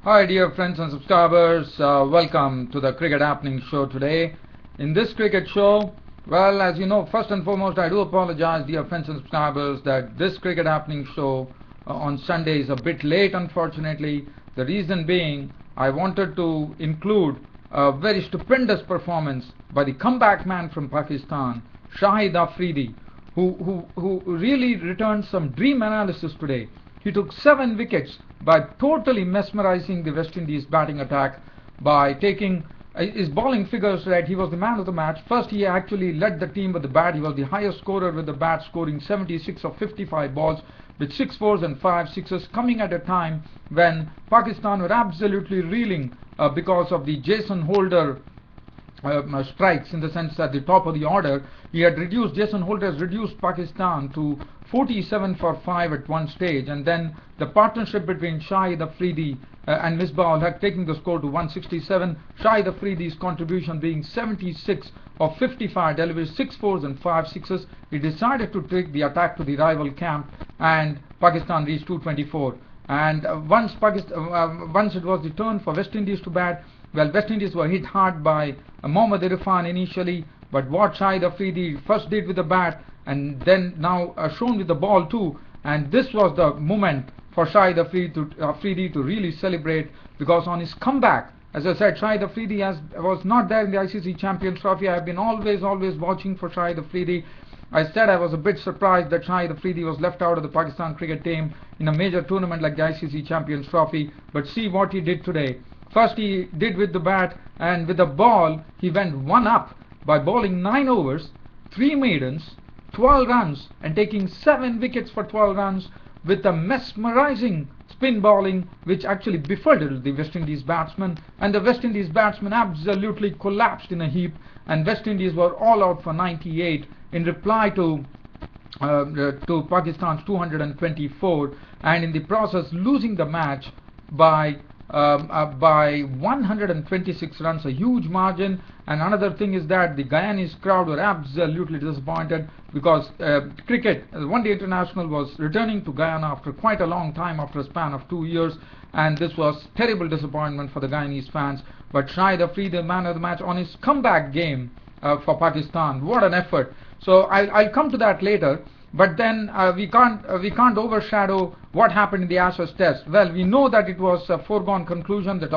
Hi dear friends and subscribers, welcome to the Cricket Happening show today. In this cricket show, well, as you know, first and foremost I do apologize dear friends and subscribers that this Cricket Happening show on Sunday is a bit late, unfortunately. The reason being I wanted to include a very stupendous performance by the comeback man from Pakistan, Shahid Afridi, who really returned some dream analysis today. He took 7 wickets by totally mesmerizing the West Indies batting attack by taking his bowling figures right. He was the man of the match. First he actually led the team with the bat. He was the highest scorer with the bat, scoring 76 of 55 balls with 6 fours and 5 sixes, coming at a time when Pakistan were absolutely reeling because of the Jason Holder strikes, in the sense that the top of the order, Jason Holder has reduced Pakistan to 47 for 5 at one stage, and then the partnership between Shahid Afridi and Misbah had taken the score to 167. Shahid Afridi's contribution being 76 of 55, delivered 6 fours and 5 sixes. He decided to take the attack to the rival camp, and Pakistan reached 224. And once it was the turn for West Indies to bat, well, West Indies were hit hard by Mohammad Irfan initially, but what Shahid Afridi first did with the bat and then now shown with the ball too, and this was the moment for Shahid Afridi to really celebrate, because on his comeback, as I said, Shahid Afridi was not there in the ICC Champions Trophy. I have been always watching for Shahid Afridi. I said I was a bit surprised that Shahid Afridi was left out of the Pakistan cricket team in a major tournament like the ICC Champions Trophy, but see what he did today. First he did with the bat, and with the ball he went one up by bowling 9 overs, 3 maidens, 12 runs, and taking 7 wickets for 12 runs with a mesmerizing spin bowling which actually befuddled the West Indies batsmen, and the West Indies batsmen absolutely collapsed in a heap, and West Indies were all out for 98 in reply to Pakistan's 224, and in the process losing the match by 126 runs, a huge margin. And another thing is that the Guyanese crowd were absolutely disappointed, because cricket, the one-day international, was returning to Guyana after quite a long time, after a span of 2 years, and this was terrible disappointment for the Guyanese fans. But Shahid Afridi, the man of the match, on his comeback game for Pakistan, what an effort. So I'll come to that later. But then we can't overshadow what happened in the Ashes Test. Well, we know that it was a foregone conclusion that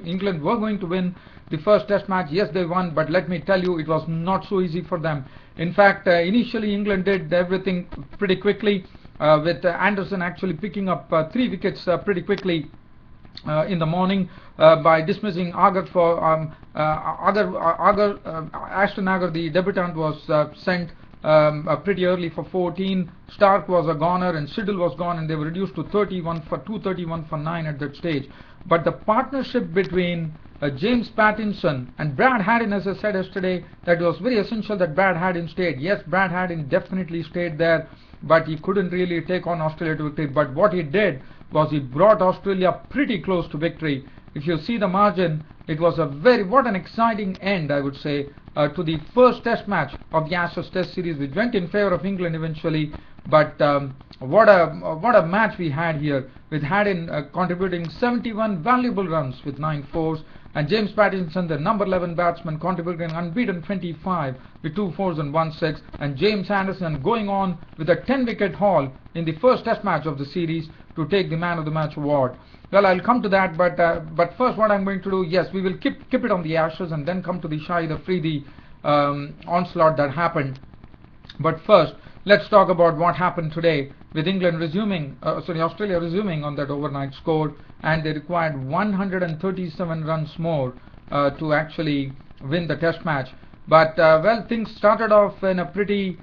England were going to win the first Test match. Yes, they won, but let me tell you, it was not so easy for them. In fact, initially England did everything pretty quickly, with Anderson actually picking up 3 wickets pretty quickly in the morning by dismissing Agar for Ashton Agar, the debutant, was sent pretty early for 14. Stark was a goner and Siddle was gone, and they were reduced to 231 for 9 at that stage. But the partnership between James Pattinson and Brad Haddin, as I said yesterday, that it was very essential that Brad Haddin stayed. Yes, Brad Haddin definitely stayed there, but he couldn't really take on Australia to victory. But what he did was he brought Australia pretty close to victory. If you see the margin, it was what an exciting end, I would say, to the first Test match of the Ashes Test series, which went in favor of England eventually. But what a match we had here, with Haddin contributing 71 valuable runs with 9 fours, and James Pattinson, the number 11 batsman, contributing unbeaten 25 with 2 fours and 1 6, and James Anderson going on with a 10-wicket haul in the first Test match of the series to take the man of the match award. Well, I'll come to that, but first what I'm going to do, yes, we will keep it on the Ashes and then come to the Shahid Afridi onslaught that happened. But first, let's talk about what happened today, with Australia resuming on that overnight score, and they required 137 runs more to actually win the Test match. But well, things started off in a pretty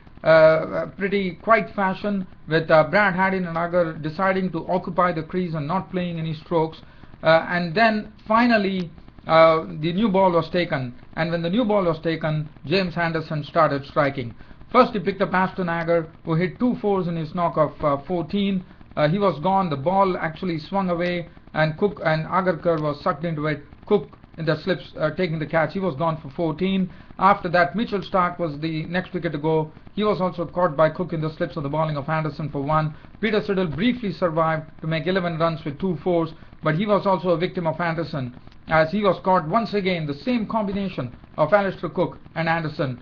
quiet fashion, with Brad Haddin and Agar deciding to occupy the crease and not playing any strokes, and then finally the new ball was taken, and when the new ball was taken, James Anderson started striking. First he picked up Ashton Agar, who hit 2 fours in his knock of 14. He was gone. The ball actually swung away, and Agarkar was sucked into it. Cook in the slips taking the catch. He was gone for 14. After that, Mitchell Starc was the next wicket to go. He was also caught by Cook in the slips of the bowling of Anderson for 1. Peter Siddle briefly survived to make 11 runs with 2 fours. but he was also a victim of Anderson, as he was caught once again, the same combination of Alistair Cook and Anderson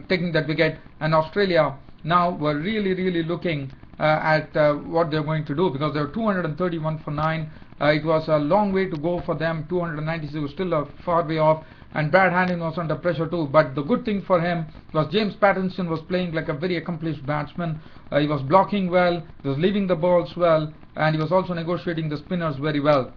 taking that wicket, and Australia now were really looking at what they're going to do, because they were 231 for 9. It was a long way to go for them. 296 was still a far way off, and Brad Haddin was under pressure too. But the good thing for him was James Pattinson was playing like a very accomplished batsman. He was blocking well, he was leaving the balls well, and he was also negotiating the spinners very well.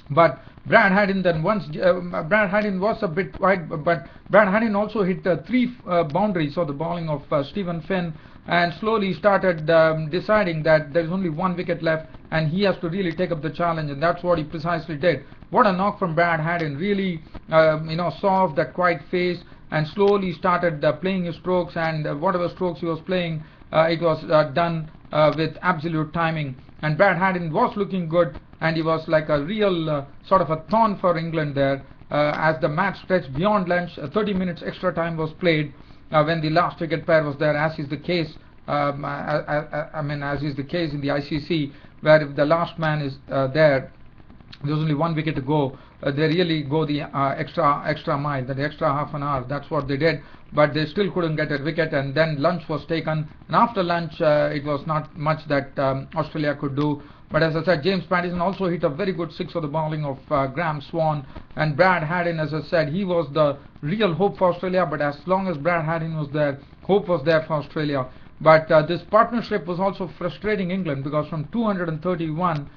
But Brad Haddin then Brad Haddin was a bit wide, but Brad Haddin also hit 3 boundaries of the bowling of Stephen Finn, and slowly started deciding that there is only 1 wicket left and he has to really take up the challenge, and that's what he precisely did. What a knock from Brad Haddin, really saw off that quiet face and slowly started playing his strokes, and whatever strokes he was playing, it was done with absolute timing, and Brad Haddin was looking good, and he was like a real sort of a thorn for England there. As the match stretched beyond lunch, 30 minutes extra time was played when the last wicket pair was there, as is the case as is the case in the ICC, where if the last man is there's only 1 wicket to go, they really go the extra mile, the extra half an hour. That's what they did, but they still couldn't get a wicket, and then lunch was taken, and after lunch it was not much that Australia could do. But as I said, James Pattinson also hit a very good 6 for the bowling of Graham Swan, and Brad Haddin, as I said, he was the real hope for Australia. But as long as Brad Haddin was there, hope was there for Australia. But this partnership was also frustrating England, because from 231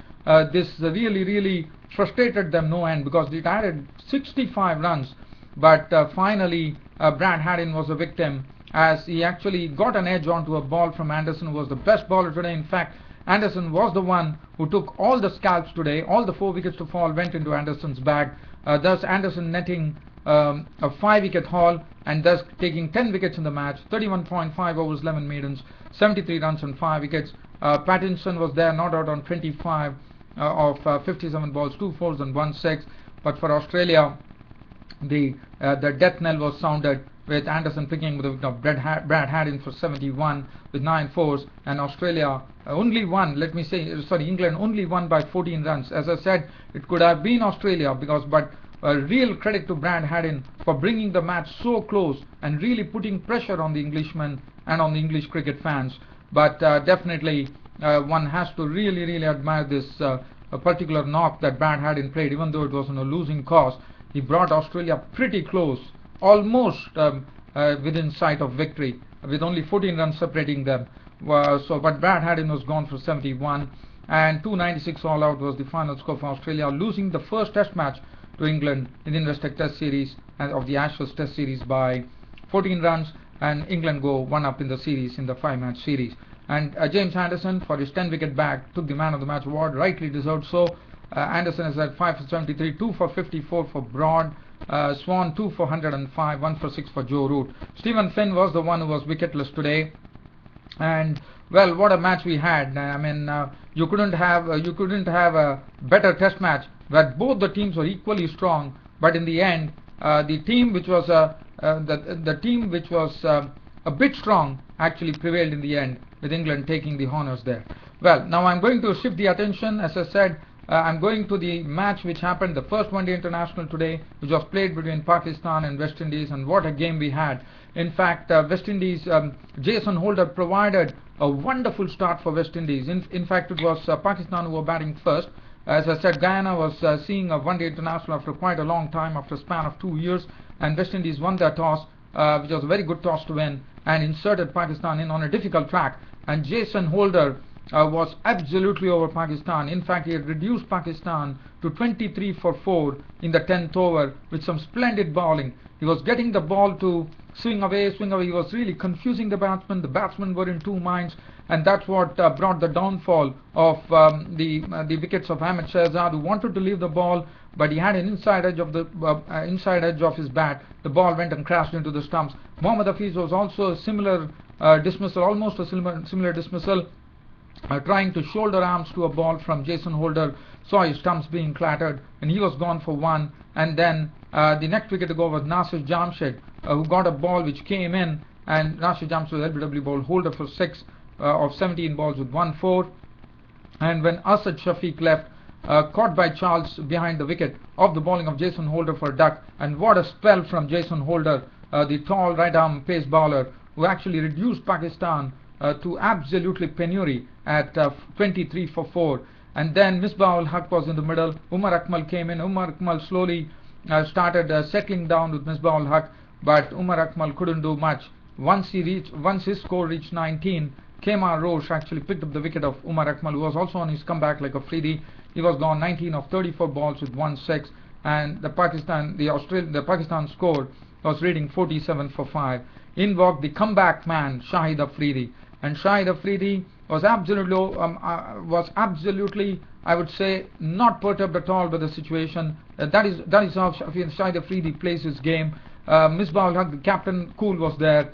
this really frustrated them no end, because it added 65 runs. But finally Brad Haddin was a victim, as he actually got an edge onto a ball from Anderson, who was the best bowler today. In fact, Anderson was the one who took all the scalps today. All the 4 wickets to fall went into Anderson's bag, thus Anderson netting a 5-wicket haul, and thus taking 10 wickets in the match. 31.5 overs, 11 maidens, 73 runs and 5 wickets. Pattinson was there, not out on 25 of 57 balls, 2 fours and 1 6. But for Australia, the death knell was sounded, with Anderson picking with the Brad Haddin for 71 with 9 fours, and Australia only won, England only won by 14 runs. As I said, it could have been Australia, but a real credit to Brad Haddin for bringing the match so close and really putting pressure on the Englishmen and on the English cricket fans. But definitely one has to really admire this particular knock that Brad Haddin played. Even though it was on a losing cause, he brought Australia pretty close, almost within sight of victory, with only 14 runs separating them. But Brad Haddin was gone for 71, and 296 all out was the final score for Australia, losing the first Test match to England in the Investec Test Series and of the Ashes Test Series by 14 runs, and England go 1 up in the series, in the 5-match series. And James Anderson, for his 10-wicket bag, took the Man of the Match award, rightly deserved so. Anderson is at 5 for 73, 2 for 54 for Broad. Swan 2 for 105, 1 for 6 for Joe Root. Stephen Finn was the one who was wicketless today, and well, what a match we had. You couldn't have a better Test match where both the teams were equally strong. But in the end, the team which was a bit strong actually prevailed in the end, with England taking the honours there. Well, now I'm going to shift the attention. As I said, I'm going to the match which happened, the first One Day International today, which was played between Pakistan and West Indies, and what a game we had. In fact, West Indies, Jason Holder provided a wonderful start for West Indies. In fact, it was Pakistan who were batting first. As I said, Guyana was seeing a One Day International after quite a long time, after a span of 2 years, and West Indies won their toss, which was a very good toss to win, and inserted Pakistan in on a difficult track. And Jason Holder was absolutely over Pakistan. In fact, he had reduced Pakistan to 23 for 4 in the 10th over with some splendid bowling. He was getting the ball to swing away. He was really confusing the batsmen. The batsmen were in 2 minds, and that's what brought the downfall of the wickets of Ahmed Shahzad, who wanted to leave the ball, but he had an inside edge of his bat. The ball went and crashed into the stumps. Mohammad Hafiz was also a similar dismissal, almost a similar dismissal. Trying to shoulder arms to a ball from Jason Holder, saw his stumps being clattered, and he was gone for 1. And then the next wicket to go was Nasir Jamshed, who got a ball which came in, and Nasir Jamshed was LBW ball Holder for 6 of 17 balls with 1 4. And when Asad Shafiq left, caught by Charles behind the wicket off the bowling of Jason Holder for a duck. And what a spell from Jason Holder, the tall right arm pace bowler, who actually reduced Pakistan to absolutely penury at 23 for 4. And then Misbah-ul-Haq was in the middle. Umar Akmal came in. Umar Akmal slowly started settling down with Misbah-ul-Haq, but Umar Akmal couldn't do much. Once his score reached 19, Kemar Roche actually picked up the wicket of Umar Akmal, who was also on his comeback like Afridi. He was gone 19 of 34 balls with 1 6, and the Pakistan score was reading 47 for 5. In walked the comeback man Shahid Afridi, and Shahid Afridi was absolutely, I would say, not perturbed at all by the situation. That is how Shahid Afridi plays his game. Misbah-ul-Haq, the captain, cool, was there.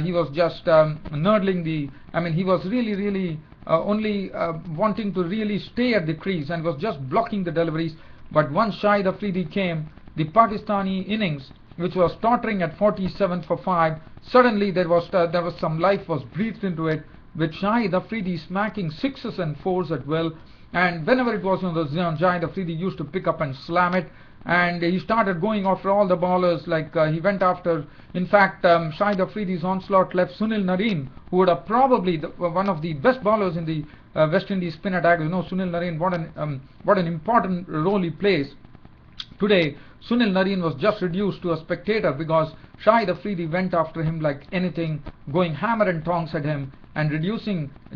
He was just nurdling he was really only wanting to really stay at the crease and was just blocking the deliveries. But once Shahid Afridi came, the Pakistani innings, which was tottering at 47 for 5, suddenly there was some life was breathed into it, with Shahid Afridi smacking 6s and 4s at will. And whenever it was on the zone, Shahid Afridi used to pick up and slam it. And he started going after all the bowlers, like he went after, in fact, Shahid Afridi's onslaught left Sunil Narine, who would have probably one of the best bowlers in the West Indies spin attack. You know, Sunil Narine, what an important role he plays. Today, Sunil Narine was just reduced to a spectator because Shahid Afridi went after him like anything, going hammer and tongs at him and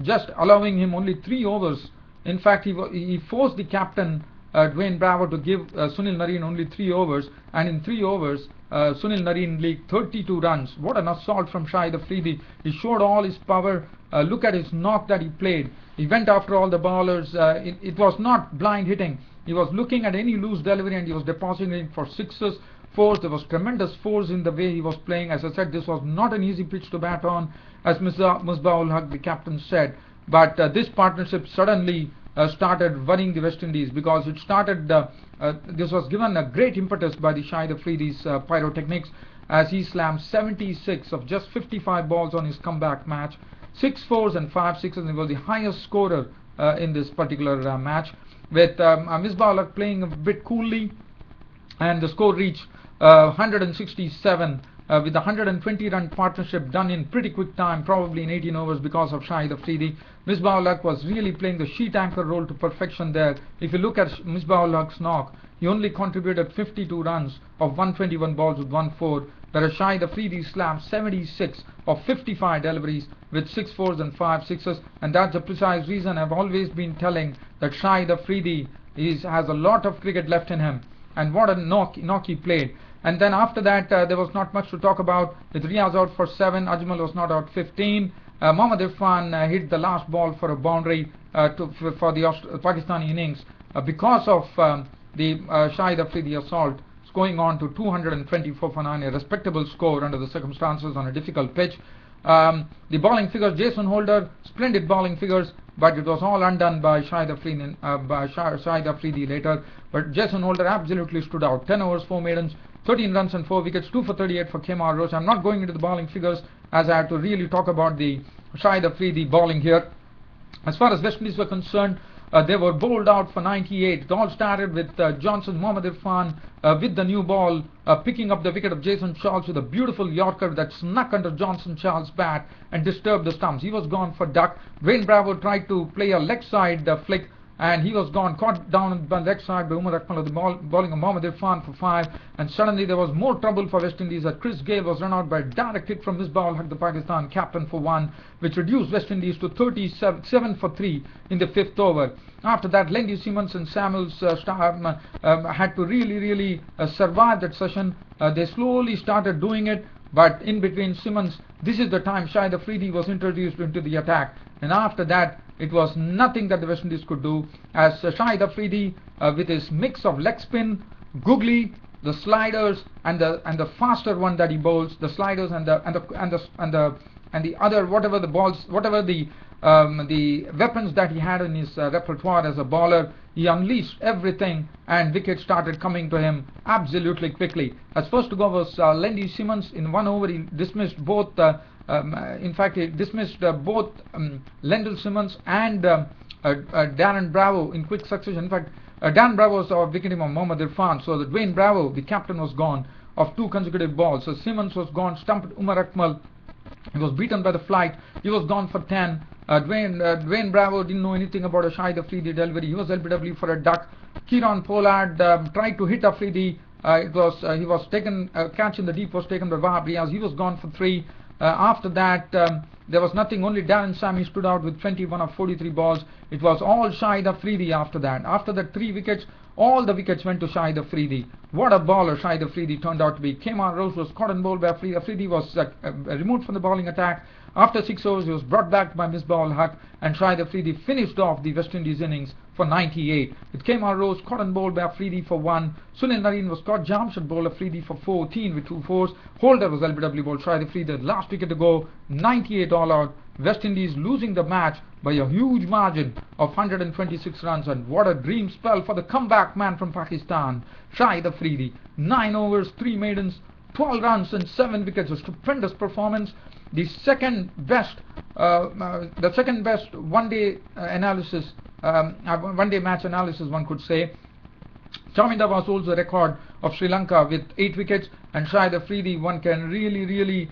just allowing him only 3 overs. In fact, he forced the captain, Dwayne Bravo, to give Sunil Narine only 3 overs, and in 3 overs Sunil Narine leaked 32 runs. What an assault from Shahid Afridi. He showed all his power. Look at his knock that he played. He went after all the bowlers. It was not blind hitting. He was looking at any loose delivery and he was depositing it for 6s, 4s. There was tremendous force in the way he was playing. As I said, this was not an easy pitch to bat on, as Misbah-ul-Haq, the captain, said. But this partnership suddenly started worrying the West Indies, because it started, this was given a great impetus by the Shahid Afridi's pyrotechnics, as he slammed 76 of just 55 balls on his comeback match, 6 4s and 5 6s, and he was the highest scorer in this particular match, with Misbah-ul-Haq playing a bit coolly, and the score reached 167 with the 120-run partnership done in pretty quick time, probably in 18 overs because of Shahid Afridi. Misbah-ul-Haq was really playing the sheet anchor role to perfection there. If you look at Misbah-ul-Haq's knock, he only contributed 52 runs of 121 balls with 1 4, whereas Shahid Afridi slammed 76 of 55 deliveries with 6 4s and 5 6s, and that's the precise reason I've always been telling that Shahid Afridi has a lot of cricket left in him, and what a knock he played. And then after that, there was not much to talk about, with Riaz out for 7, Ajmal was not out 15. Mohammad Irfan hit the last ball for a boundary for the Pakistani innings because of the Shahid Afridi assault. It's going on to 224 for 9, a respectable score under the circumstances on a difficult pitch. The bowling figures, Jason Holder, splendid bowling figures, but it was all undone by Shahid Afridi later. But Jason Holder absolutely stood out. 10 overs, 4 maidens, 13 runs and 4 wickets, 2 for 38 for Kemar Roche. I'm not going into the bowling figures, as I have to really talk about the Shahid Afridi bowling here. As far as West Indies were concerned, they were bowled out for 98. It all started with Johnson, Mohammad Irfan with the new ball, picking up the wicket of Jason Charles with a beautiful Yorker that snuck under Johnson Charles' bat and disturbed the stumps. He was gone for duck. Dwayne Bravo tried to play a leg side flick, and he was gone, caught down on the leg side by Umar Akmal, the bowling of Mohammad Irfan for 5. And suddenly there was more trouble for West Indies, as Chris Gale was run out by a direct hit from Misbah-ul-Haq, the Pakistan captain, for 1, which reduced West Indies to 37 for 3 in the 5th over. After that, Lendy Simmons and Samuels had to really survive that session. They slowly started doing it, but in between Simmons, this is the time Shahid Afridi was introduced into the attack, and after that it was nothing that the West Indies could do, as Shahid Afridi with his mix of leg spin, googly, the sliders, and the faster one that he bowls, the sliders and the other, whatever the balls, whatever the weapons that he had in his repertoire as a bowler, he unleashed everything, and wickets started coming to him absolutely quickly. As first to go was Lendy Simmons. In 1 over he dismissed both he dismissed both Lendl Simmons and Darren Bravo in quick succession. In fact, Dan Bravo's wicketing of Mohammad Irfan. So the Dwayne Bravo, the captain, was gone of 2 consecutive balls. So Simmons was gone, stumped Umar Akmal. He was beaten by the flight. He was gone for 10. Dwayne Bravo didn't know anything about a Shahid Afridi delivery. He was LBW for a duck. Kieron Pollard tried to hit Afridi. He was taken, catch in the deep was taken by Wahab Riaz. He was gone for 3. After that, there was nothing. Only Darren Sammy stood out with 21 of 43 balls. It was all Shahid Afridi after that. After the 3 wickets, all the wickets went to Shahid Afridi. What a bowler Shahid Afridi turned out to be. Kemar Rose was caught and bowled by Afridi. Afridi was removed from the bowling attack. After 6 overs, he was brought back by Misbah Haq, and Shahid Afridi finished off the West Indies innings for 98. With Kemar Rose caught and bowled by Afridi for 1. Sunil Narine was caught. Jamshid bowled Afridi for 14 with 2 fours. Holder was LBW bowled Shahid Afridi. The last wicket to go, 98 all out. West Indies losing the match by a huge margin of 126 runs. And what a dream spell for the comeback man from Pakistan, Shahid Afridi. 9 overs, 3 maidens, 12 runs and 7 wickets. A stupendous performance. The second best one-day analysis, one-day match analysis, one could say. Chaminda was also a record of Sri Lanka with 8 wickets, and Shahid Afridi, one can really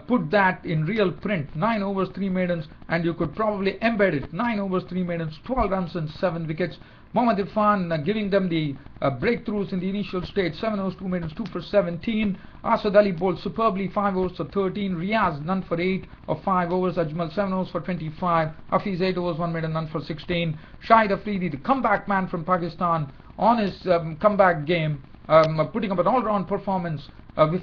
put that in real print. 9 overs, 3 maidens, and you could probably embed it. 9 overs, 3 maidens, 12 runs and 7 wickets. Mohammad Irfan giving them the breakthroughs in the initial stage. 7 overs, 2 maidens, 2 for 17. Asad Ali bowled superbly, 5 overs for 13. Riaz none for 8 of 5 overs. Ajmal 7 overs for 25. Hafiz 8 overs, 1 maiden, none for 16. Shahid Afridi, the comeback man from Pakistan, on his comeback game, putting up an all-round performance.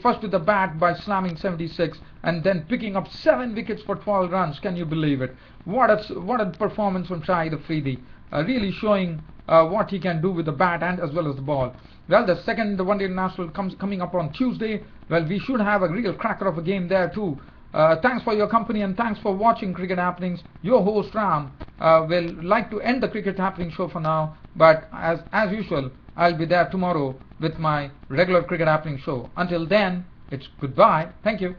First with the bat by slamming 76, and then picking up 7 wickets for 12 runs. Can you believe it? What a performance from Shahid Afridi. Really showing what he can do with the bat and as well as the ball. Well, the second one-day international coming up on Tuesday. Well, we should have a real cracker of a game there too. Thanks for your company and thanks for watching Cricket Happenings. Your host Ram will like to end the Cricket Happening show for now, but as usual, I'll be there tomorrow with my regular Cricket Happening show. Until then, it's goodbye. Thank you.